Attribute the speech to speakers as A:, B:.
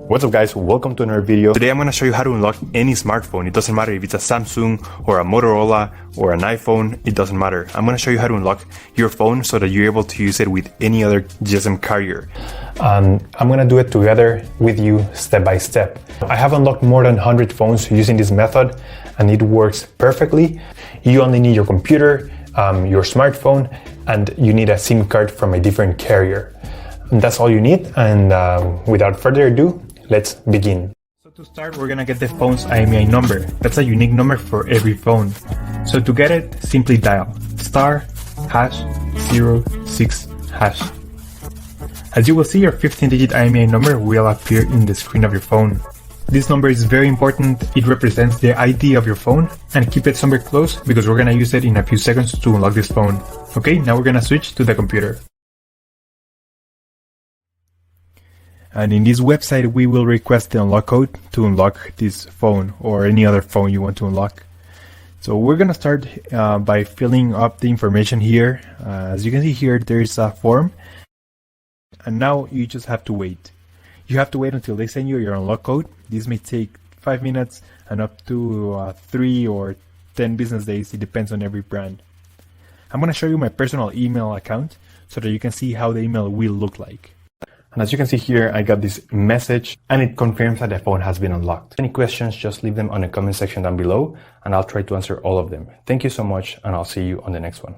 A: What's up guys, welcome to another video. Today I'm going to show you how to unlock any smartphone. It doesn't matter if it's a Samsung or a Motorola or an iPhone, it doesn't matter. I'm going to show you how to unlock your phone so that you're able to use it with any other GSM carrier. I'm going to do it together with you step by step. I have unlocked more than 100 phones using this method and it works perfectly. You only need your computer, your smartphone, and you need a SIM card from a different carrier. And that's all you need, and without further ado, let's begin. So to start, we're gonna get the phone's IMEI number. That's a unique number for every phone. So to get it, simply dial *#06#. As you will see, your 15-digit IMEI number will appear in the screen of your phone. This number is very important. It represents the ID of your phone, and keep it somewhere close because we're gonna use it in a few seconds to unlock this phone. Okay, now we're gonna switch to the computer. And in this website, we will request the unlock code to unlock this phone or any other phone you want to unlock. So we're going to start by filling up the information here. As you can see here, there is a form. And now you just have to wait. You have to wait until they send you your unlock code. This may take 5 minutes and up to 3 or 10 business days. It depends on every brand. I'm going to show you my personal email account so that you can see how the email will look like. And as you can see here, I got this message and it confirms that the phone has been unlocked. Any questions, just leave them on the comment section down below and I'll try to answer all of them. Thank you so much and I'll see you on the next one.